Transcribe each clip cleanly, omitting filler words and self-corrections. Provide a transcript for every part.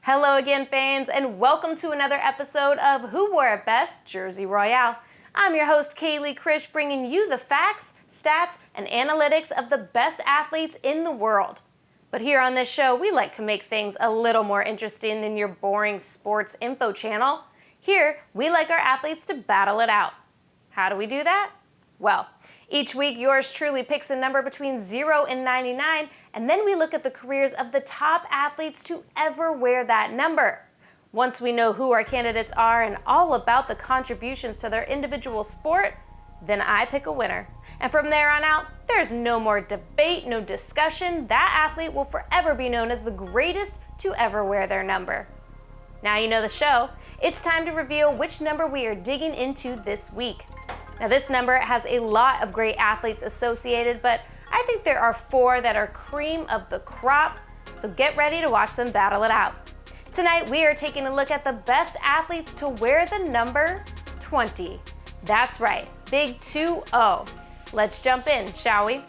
Hello again, fans, and welcome to another episode of Who Wore It Best? Jersey Royale. I'm your host, Kaleigh Krish, bringing you the facts, stats, and analytics of the best athletes in the world. But here on this show, we like to make things a little more interesting than your boring sports info channel. Here, we like our athletes to battle it out. How do we do that? Well, each week yours truly picks a number between 0 and 99, and then we look at the careers of the top athletes to ever wear that number. Once we know who our candidates are and all about the contributions to their individual sport, then I pick a winner. And from there on out, there's no more debate, no discussion. That athlete will forever be known as the greatest to ever wear their number. Now you know the show. It's time to reveal which number we are digging into this week. Now this number has a lot of great athletes associated, but I think there are 4 that are cream of the crop, so get ready to watch them battle it out. Tonight we are taking a look at the best athletes to wear the number 20. That's right, big 2-0. Let's jump in, shall we?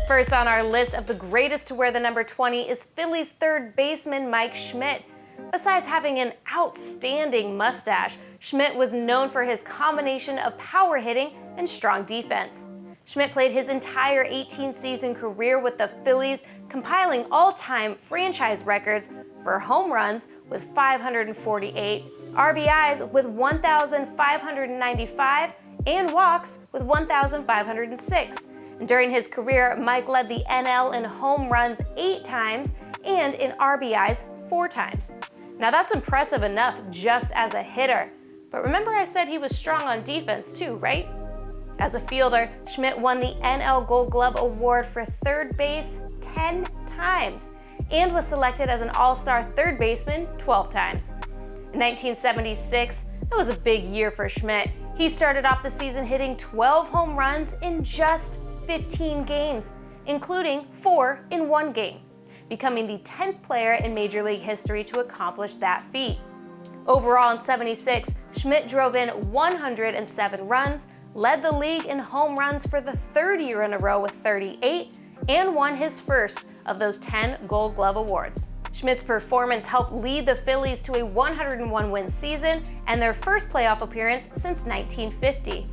First on our list of the greatest to wear the number 20 is Phillies third baseman Mike Schmidt. Besides having an outstanding mustache, Schmidt was known for his combination of power hitting and strong defense. Schmidt played his entire 18-season career with the Phillies, compiling all-time franchise records for home runs with 548, RBIs with 1,595, and walks with 1,506. And during his career, Mike led the NL in home runs 8 times and in RBIs 4 times. Now that's impressive enough just as a hitter. But remember I said he was strong on defense too, right? As a fielder, Schmidt won the NL Gold Glove Award for third base 10 times and was selected as an All-Star third baseman 12 times. In 1976, that was a big year for Schmidt. He started off the season hitting 12 home runs in just 15 games, including 4 in one game, becoming the 10th player in Major League history to accomplish that feat. Overall in '76, Schmidt drove in 107 runs, led the league in home runs for the 3rd year in a row with 38, and won his first of those 10 Gold Glove awards. Schmidt's performance helped lead the Phillies to a 101-win season and their first playoff appearance since 1950.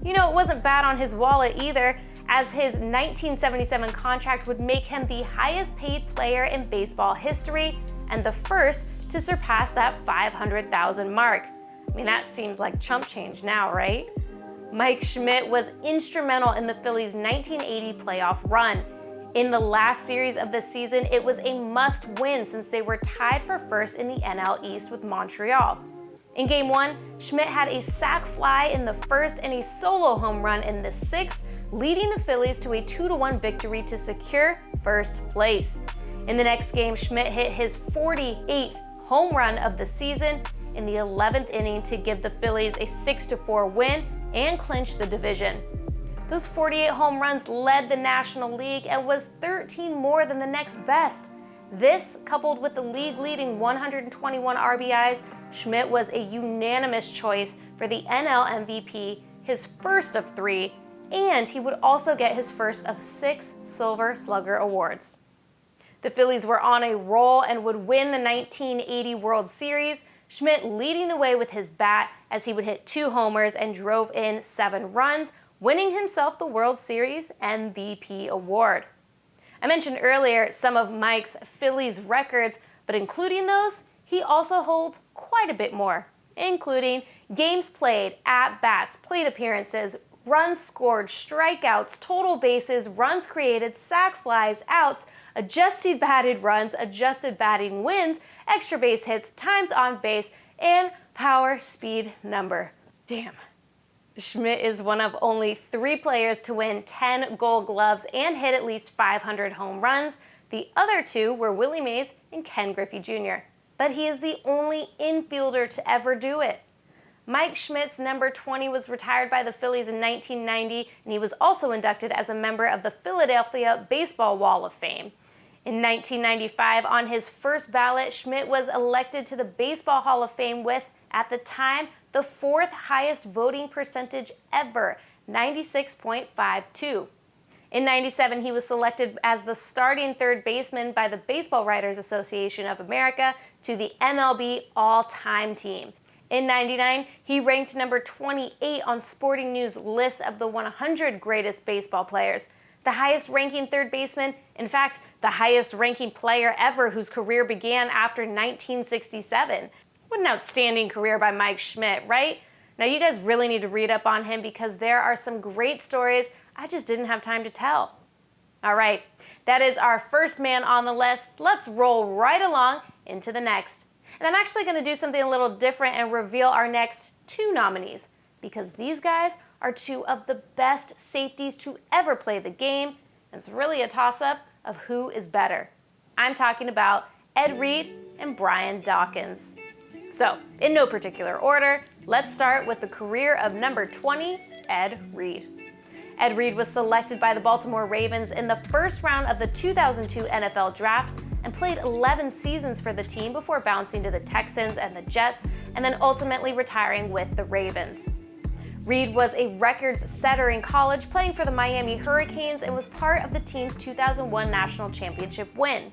You know, it wasn't bad on his wallet either, as his 1977 contract would make him the highest paid player in baseball history and the first to surpass that $500,000 mark. I mean, that seems like chump change now, right? Mike Schmidt was instrumental in the Phillies' 1980 playoff run. In the last series of the season, it was a must-win since they were tied for first in the NL East with Montreal. In Game 1, Schmidt had a sac fly in the first and a solo home run in the 6th, leading the Phillies to a 2-1 victory to secure first place. In the next game, Schmidt hit his 48th home run of the season in the 11th inning to give the Phillies a 6-4 win and clinch the division. Those 48 home runs led the National League and was 13 more than the next best. This, coupled with the league-leading 121 RBIs, Schmidt was a unanimous choice for the NL MVP, his first of 3, and he would also get his first of 6 Silver Slugger awards. The Phillies were on a roll and would win the 1980 World Series, Schmidt leading the way with his bat as he would hit 2 homers and drove in 7 runs, winning himself the World Series MVP award. I mentioned earlier some of Mike's Phillies records, but including those, he also holds quite a bit more, including games played, at-bats, plate appearances, runs scored, strikeouts, total bases, runs created, sac flies, outs, adjusted batted runs, adjusted batting wins, extra base hits, times on base, and power speed number. Damn. Schmidt is one of only 3 players to win 10 Gold Gloves and hit at least 500 home runs. The other 2 were Willie Mays and Ken Griffey Jr. But he is the only infielder to ever do it. Mike Schmidt's number 20 was retired by the Phillies in 1990, and he was also inducted as a member of the Philadelphia Baseball Wall of Fame. In 1995, on his first ballot, Schmidt was elected to the Baseball Hall of Fame with, at the time, the 4th highest voting percentage ever, 96.52. In '97, he was selected as the starting third baseman by the Baseball Writers Association of America to the MLB All-Time Team. In '99, he ranked number 28 on Sporting News' list of the 100 greatest baseball players, the highest ranking third baseman, in fact, the highest ranking player ever whose career began after 1967. What an outstanding career by Mike Schmidt, right? Now you guys really need to read up on him because there are some great stories I just didn't have time to tell. All right, that is our first man on the list. Let's roll right along into the next. And I'm actually going to do something a little different and reveal our next 2 nominees because these guys are 2 of the best safeties to ever play the game, and it's really a toss-up of who is better. I'm talking about Ed Reed and Brian Dawkins. So, in no particular order, let's start with the career of number 20, Ed Reed. Ed Reed was selected by the Baltimore Ravens in the first round of the 2002 NFL Draft and played 11 seasons for the team before bouncing to the Texans and the Jets, and then ultimately retiring with the Ravens. Reed was a records setter in college, playing for the Miami Hurricanes, and was part of the team's 2001 National Championship win.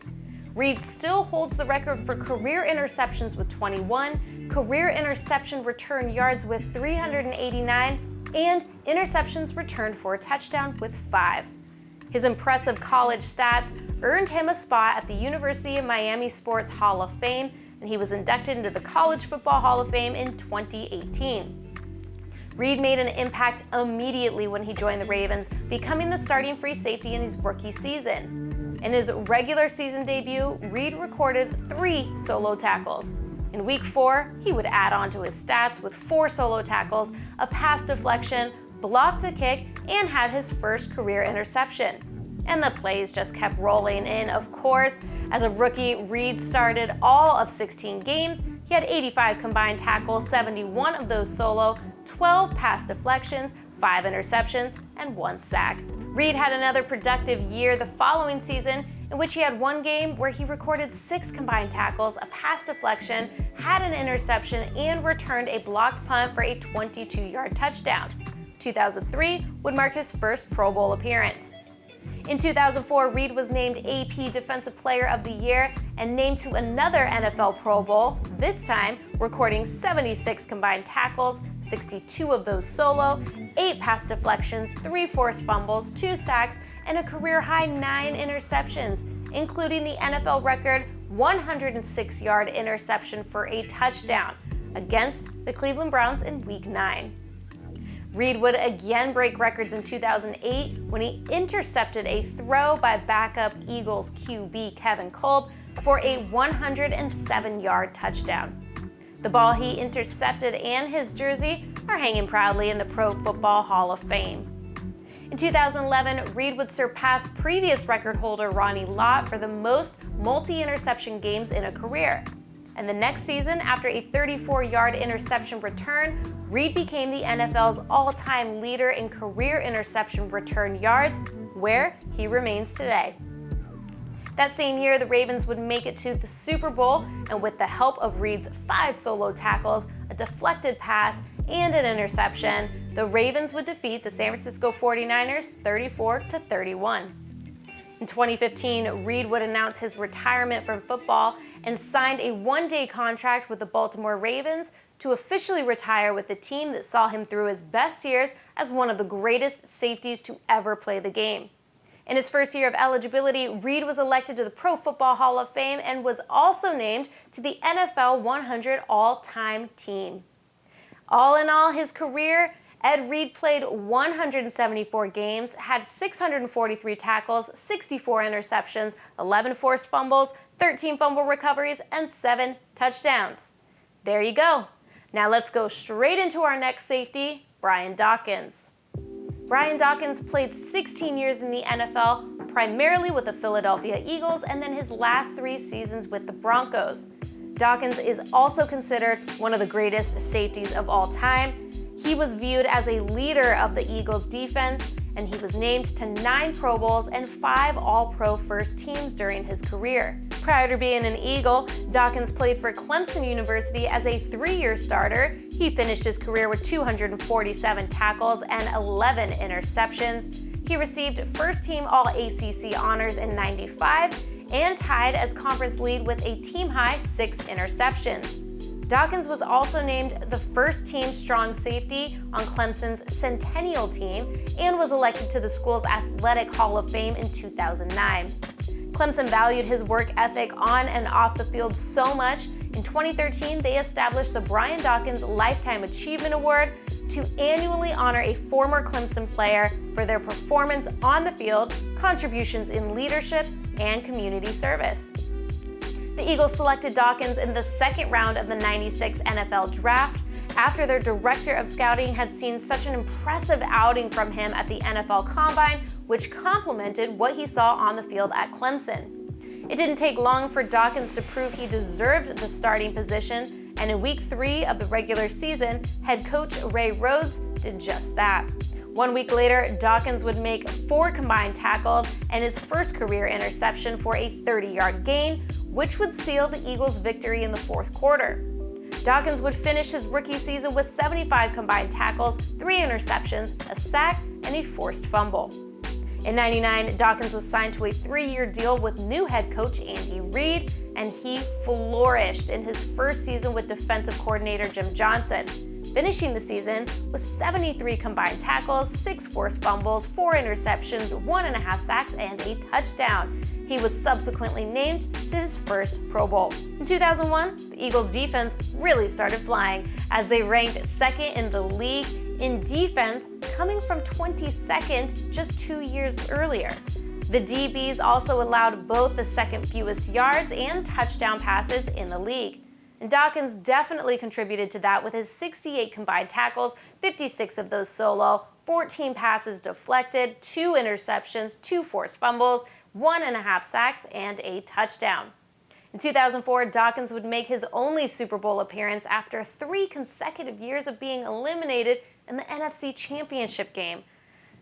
Reed still holds the record for career interceptions with 21, career interception return yards with 389, and interceptions returned for a touchdown with 5. His impressive college stats earned him a spot at the University of Miami Sports Hall of Fame, and he was inducted into the College Football Hall of Fame in 2018. Reed made an impact immediately when he joined the Ravens, becoming the starting free safety in his rookie season. In his regular season debut, Reed recorded 3 solo tackles. In Week 4, he would add on to his stats with 4 solo tackles, a pass deflection, blocked a kick, and had his first career interception. And the plays just kept rolling in, of course. As a rookie, Reed started all of 16 games. He had 85 combined tackles, 71 of those solo, 12 pass deflections, 5 interceptions, and 1 sack. Reed had another productive year the following season, in which he had 1 game where he recorded 6 combined tackles, a pass deflection, had an interception, and returned a blocked punt for a 22-yard touchdown. 2003 would mark his first Pro Bowl appearance. In 2004, Reed was named AP Defensive Player of the Year and named to another NFL Pro Bowl, this time recording 76 combined tackles, 62 of those solo, 8 pass deflections, 3 forced fumbles, 2 sacks, and a career-high 9 interceptions, including the NFL record 106-yard interception for a touchdown against the Cleveland Browns in Week 9. Reed would again break records in 2008 when he intercepted a throw by backup Eagles QB Kevin Kolb for a 107-yard touchdown. The ball he intercepted and his jersey are hanging proudly in the Pro Football Hall of Fame. In 2011, Reed would surpass previous record holder Ronnie Lott for the most multi-interception games in a career. And the next season, after a 34-yard interception return, Reed became the NFL's all-time leader in career interception return yards, where he remains today. That same year, the Ravens would make it to the Super Bowl, and with the help of Reed's 5 solo tackles, a deflected pass, and an interception, the Ravens would defeat the San Francisco 49ers 34-31. In 2015, Reed would announce his retirement from football and signed a 1-day contract with the Baltimore Ravens to officially retire with the team that saw him through his best years as one of the greatest safeties to ever play the game. In his first year of eligibility, Reed was elected to the Pro Football Hall of Fame and was also named to the NFL 100 All-Time Team. All in all, his career, Ed Reed played 174 games, had 643 tackles, 64 interceptions, 11 forced fumbles, 13 fumble recoveries, and 7 touchdowns. There you go. Now let's go straight into our next safety, Brian Dawkins. Brian Dawkins played 16 years in the NFL, primarily with the Philadelphia Eagles, and then his last 3 seasons with the Broncos. Dawkins is also considered one of the greatest safeties of all time. He was viewed as a leader of the Eagles defense, and he was named to 9 Pro Bowls and 5 All-Pro first teams during his career. Prior to being an Eagle, Dawkins played for Clemson University as a 3-year starter. He finished his career with 247 tackles and 11 interceptions. He received first-team All-ACC honors in '95 and tied as conference lead with a team-high 6 interceptions. Dawkins was also named the first-team strong safety on Clemson's Centennial team and was elected to the school's Athletic Hall of Fame in 2009. Clemson valued his work ethic on and off the field so much, in 2013 they established the Brian Dawkins Lifetime Achievement Award to annually honor a former Clemson player for their performance on the field, contributions in leadership, and community service. The Eagles selected Dawkins in the second round of the '96 NFL Draft after their director of scouting had seen such an impressive outing from him at the NFL Combine, which complemented what he saw on the field at Clemson. It didn't take long for Dawkins to prove he deserved the starting position, and in Week 3 of the regular season, head coach Ray Rhodes did just that. 1 week later, Dawkins would make 4 combined tackles and his first career interception for a 30-yard gain, which would seal the Eagles' victory in the fourth quarter. Dawkins would finish his rookie season with 75 combined tackles, 3 interceptions, a sack, and a forced fumble. In '99, Dawkins was signed to a 3-year deal with new head coach Andy Reid, and he flourished in his first season with defensive coordinator Jim Johnson, finishing the season with 73 combined tackles, 6 forced fumbles, 4 interceptions, 1.5 sacks, and a touchdown. He was subsequently named to his first Pro Bowl. In 2001, the Eagles' defense really started flying as they ranked second in the league in defense, coming from 22nd just 2 years earlier. The DBs also allowed both the second fewest yards and touchdown passes in the league. And Dawkins definitely contributed to that with his 68 combined tackles, 56 of those solo, 14 passes deflected, 2 interceptions, 2 forced fumbles, 1.5 sacks, and a touchdown. In 2004, Dawkins would make his only Super Bowl appearance after 3 consecutive years of being eliminated in the NFC Championship game.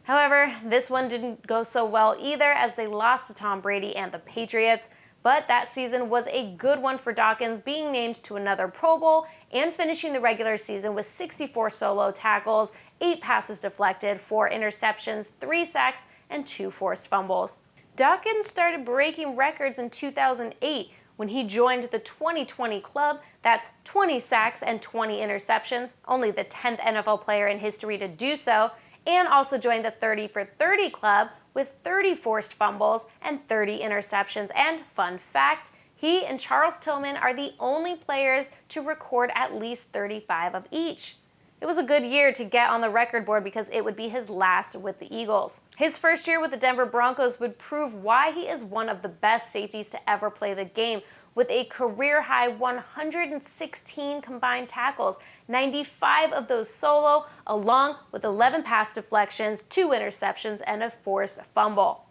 However, this one didn't go so well either as they lost to Tom Brady and the Patriots, but that season was a good one for Dawkins, being named to another Pro Bowl and finishing the regular season with 64 solo tackles, 8 passes deflected, 4 interceptions, 3 sacks, and 2 forced fumbles. Dawkins started breaking records in 2008 when he joined the 20-20 club. That's 20 sacks and 20 interceptions, only the 10th NFL player in history to do so, and also joined the 30-for-30 club with 30 forced fumbles and 30 interceptions. And fun fact, he and Charles Tillman are the only players to record at least 35 of each. It was a good year to get on the record board because it would be his last with the Eagles. His first year with the Denver Broncos would prove why he is one of the best safeties to ever play the game, with a career-high 116 combined tackles, 95 of those solo, along with 11 pass deflections, 2 interceptions, and a forced fumble.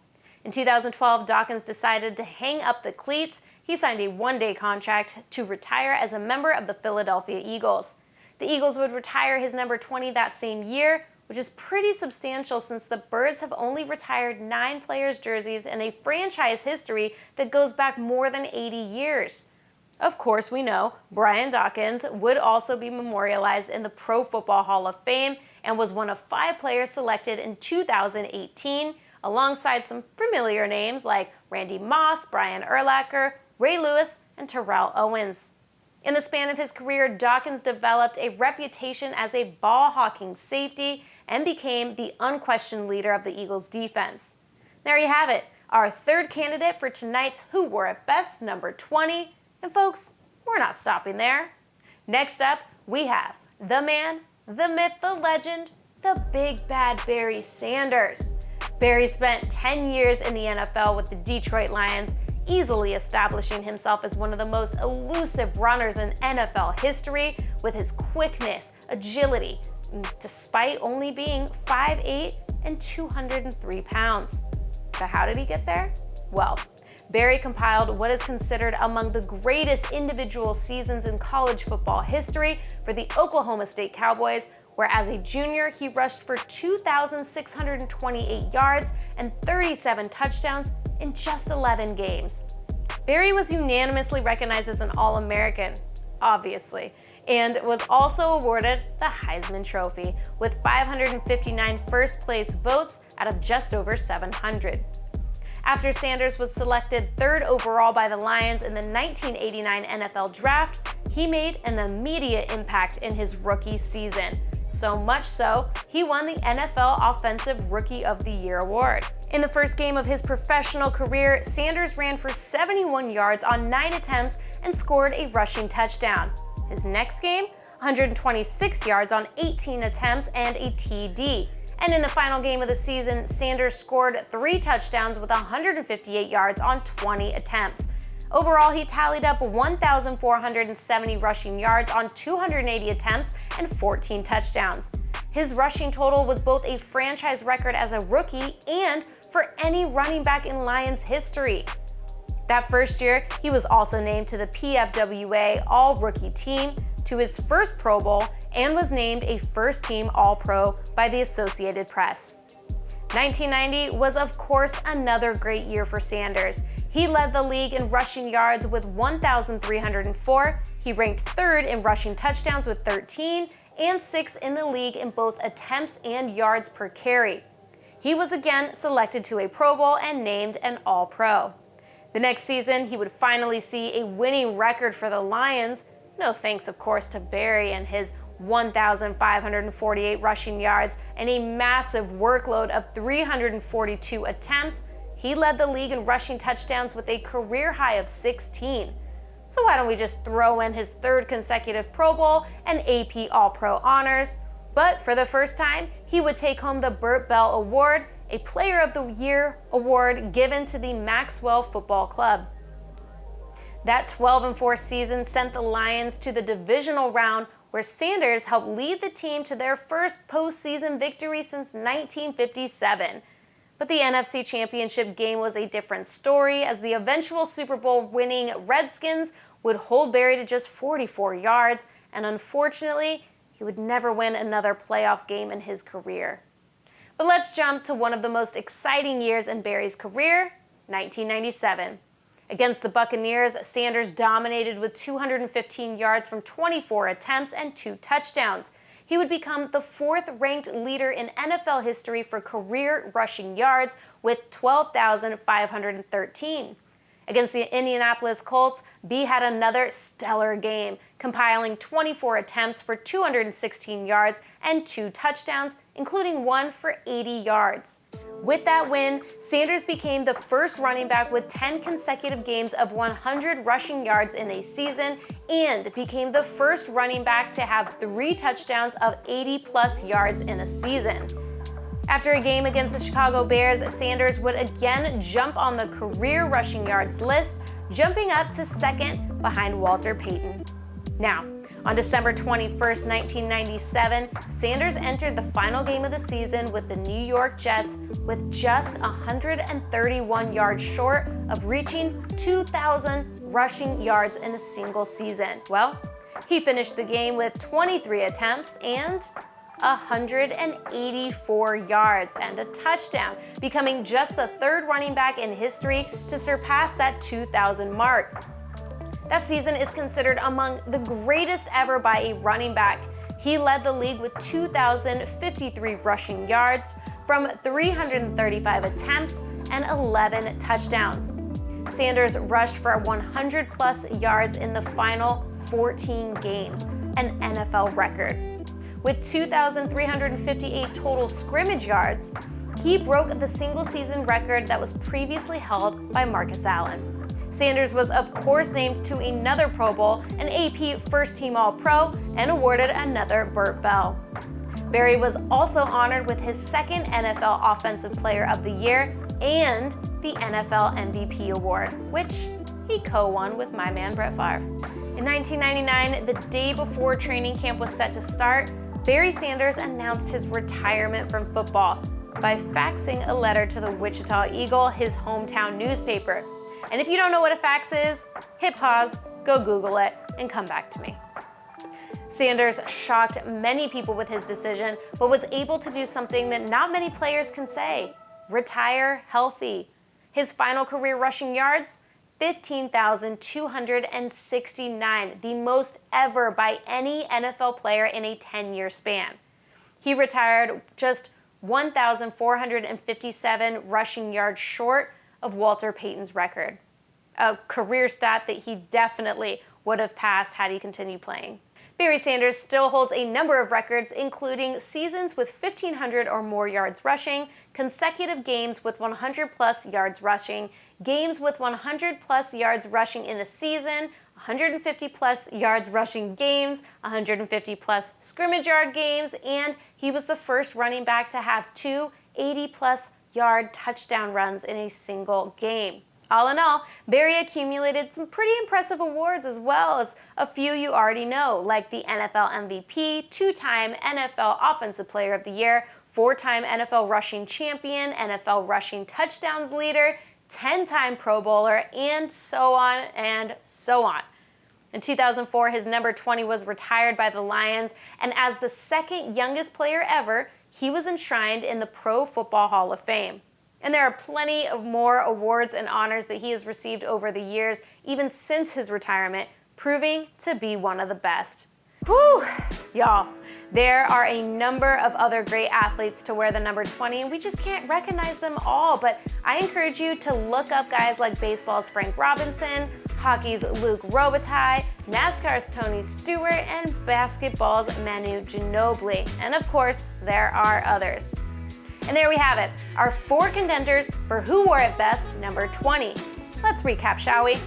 In 2012, Dawkins decided to hang up the cleats. He signed a 1-day contract to retire as a member of the Philadelphia Eagles. The Eagles would retire his number 20 that same year, which is pretty substantial since the Birds have only retired 9 players' jerseys in a franchise history that goes back more than 80 years. Of course, we know Brian Dawkins would also be memorialized in the Pro Football Hall of Fame and was one of 5 players selected in 2018, alongside some familiar names like Randy Moss, Brian Urlacher, Ray Lewis, and Terrell Owens. In the span of his career, Dawkins developed a reputation as a ball-hawking safety and became the unquestioned leader of the Eagles' defense. There you have it, our third candidate for tonight's Who Wore It Best, number 20. And folks, we're not stopping there. Next up, we have the man, the myth, the legend, the big bad Barry Sanders. Barry spent 10 years in the NFL with the Detroit Lions, easily establishing himself as one of the most elusive runners in NFL history with his quickness, agility, despite only being 5'8" and 203 pounds. But how did he get there? Well, Barry compiled what is considered among the greatest individual seasons in college football history for the Oklahoma State Cowboys, where as a junior he rushed for 2,628 yards and 37 touchdowns in just 11 games. Barry was unanimously recognized as an All-American, obviously, and was also awarded the Heisman Trophy with 559 first-place votes out of just over 700. After Sanders was selected 3rd overall by the Lions in the 1989 NFL Draft, he made an immediate impact in his rookie season. So much so, he won the NFL Offensive Rookie of the Year award. In the first game of his professional career, Sanders ran for 71 yards on 9 attempts and scored a rushing touchdown. His next game, 126 yards on 18 attempts and a TD. And in the final game of the season, Sanders scored 3 touchdowns with 158 yards on 20 attempts. Overall, he tallied up 1,470 rushing yards on 280 attempts and 14 touchdowns. His rushing total was both a franchise record as a rookie and for any running back in Lions history. That first year, he was also named to the PFWA All-Rookie Team, to his first Pro Bowl, and was named a first-team All-Pro by the Associated Press. 1990 was, of course, another great year for Sanders. He led the league in rushing yards with 1,304, he ranked 3rd in rushing touchdowns with 13, and 6th in the league in both attempts and yards per carry. He was again selected to a Pro Bowl and named an All-Pro. The next season, he would finally see a winning record for the Lions, no thanks, of course, to Barry and his 1,548 rushing yards and a massive workload of 342 attempts. He led the league in rushing touchdowns with a career high of 16. So why don't we just throw in his 3rd consecutive Pro Bowl and AP All-Pro honors? But for the first time, he would take home the Burt Bell Award, a Player of the Year award given to the Maxwell Football Club. That 12-4 season sent the Lions to the divisional round, where Sanders helped lead the team to their first postseason victory since 1957. But the NFC Championship game was a different story, as the eventual Super Bowl winning Redskins would hold Barry to just 44 yards, and unfortunately, he would never win another playoff game in his career. But let's jump to one of the most exciting years in Barry's career, 1997. Against the Buccaneers, Sanders dominated with 215 yards from 24 attempts and 2 touchdowns. He would become the 4th-ranked leader in NFL history for career rushing yards with 12,513. Against the Indianapolis Colts, B had another stellar game, compiling 24 attempts for 216 yards and 2 touchdowns, including 1 for 80 yards. With that win, Sanders became the first running back with 10 consecutive games of 100 rushing yards in a season and became the first running back to have 3 touchdowns of 80-plus yards in a season. After a game against the Chicago Bears, Sanders would again jump on the career rushing yards list, jumping up to 2nd behind Walter Payton. Now, on December 21st, 1997, Sanders entered the final game of the season with the New York Jets with just 131 yards short of reaching 2,000 rushing yards in a single season. Well, he finished the game with 23 attempts and 184 yards and a touchdown, becoming just the 3rd running back in history to surpass that 2,000 mark. That season is considered among the greatest ever by a running back. He led the league with 2,053 rushing yards from 335 attempts and 11 touchdowns. Sanders rushed for 100-plus yards in the final 14 games, an NFL record. With 2,358 total scrimmage yards, he broke the single-season record that was previously held by Marcus Allen. Sanders was, of course, named to another Pro Bowl, an AP First-Team All-Pro, and awarded another Burt Bell. Barry was also honored with his 2nd NFL Offensive Player of the Year and the NFL MVP award, which he co-won with my man Brett Favre. In 1999, the day before training camp was set to start, Barry Sanders announced his retirement from football by faxing a letter to the Wichita Eagle, his hometown newspaper. And if you don't know what a fax is, hit pause, go Google it, and come back to me. Sanders shocked many people with his decision, but was able to do something that not many players can say: retire healthy. His final career rushing yards, 15,269, the most ever by any NFL player in a 10-year span. He retired just 1,457 rushing yards short of Walter Payton's record, a career stat that he definitely would have passed had he continued playing. Barry Sanders still holds a number of records, including seasons with 1,500 or more yards rushing, consecutive games with 100-plus yards rushing, games with 100-plus yards rushing in a season, 150-plus yards rushing games, 150-plus scrimmage yard games, and he was the first running back to have two 80-plus yard touchdown runs in a single game. All in all, Barry accumulated some pretty impressive awards, as well as a few you already know, like the NFL MVP, two-time NFL Offensive Player of the Year, four-time NFL Rushing Champion, NFL Rushing Touchdowns Leader, 10-time Pro Bowler, and so on and so on. In 2004, his number 20 was retired by the Lions, and as the second youngest player ever, he was enshrined in the Pro Football Hall of Fame. And there are plenty of more awards and honors that he has received over the years, even since his retirement, proving to be one of the best. Whew, y'all. There are a number of other great athletes to wear the number 20, and we just can't recognize them all, but I encourage you to look up guys like baseball's Frank Robinson, hockey's Luc Robitaille, NASCAR's Tony Stewart, and basketball's Manu Ginobili. And of course, there are others. And there we have it, our four contenders for who wore it best, number 20. Let's recap, shall we?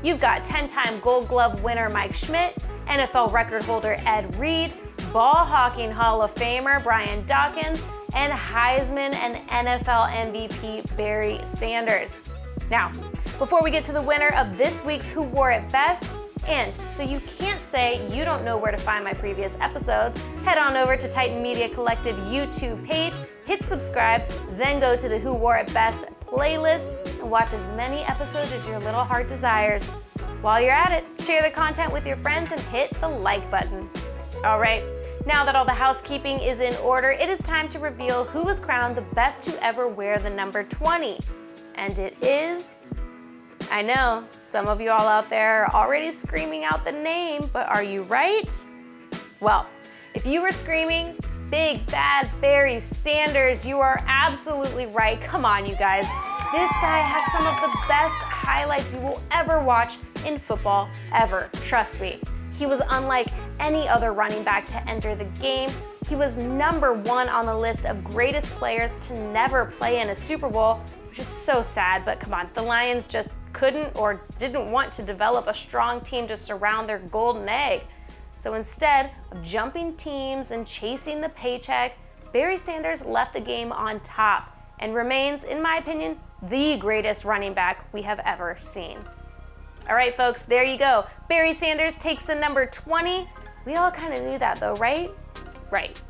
You've got 10-time Gold Glove winner Mike Schmidt, NFL record holder Ed Reed, ball hawking Hall of Famer Brian Dawkins, and Heisman and NFL MVP Barry Sanders. Now, before we get to the winner of this week's Who Wore It Best, and so you can't say you don't know where to find my previous episodes, head on over to Titan Media Collective YouTube page, hit subscribe, then go to the Who Wore It Best playlist and watch as many episodes as your little heart desires. While you're at it, share the content with your friends and hit the like button. All right, now that all the housekeeping is in order, it is time to reveal who was crowned the best to ever wear the number 20. And it is... I know, some of you all out there are already screaming out the name, but are you right? Well, if you were screaming, Big Bad Barry Sanders, you are absolutely right. Come on, you guys. This guy has some of the best highlights you will ever watch in football, ever. Trust me. He was unlike any other running back to enter the game. He was number one on the list of greatest players to never play in a Super Bowl, which is so sad, but come on, the Lions just couldn't or didn't want to develop a strong team to surround their golden egg. So instead of jumping teams and chasing the paycheck, Barry Sanders left the game on top and remains, in my opinion, the greatest running back we have ever seen. All right, folks, there you go. Barry Sanders takes the number 20. We all kind of knew that though, right? Right.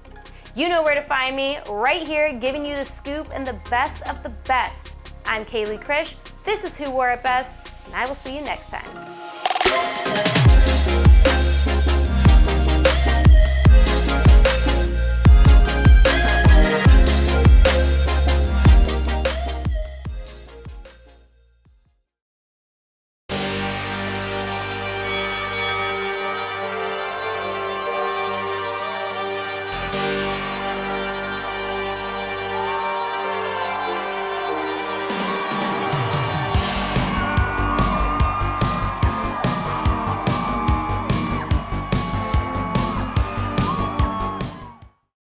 You know where to find me, right here, giving you the scoop and the best of the best. I'm Kaleigh Krish, this is Who Wore It Best, and I will see you next time.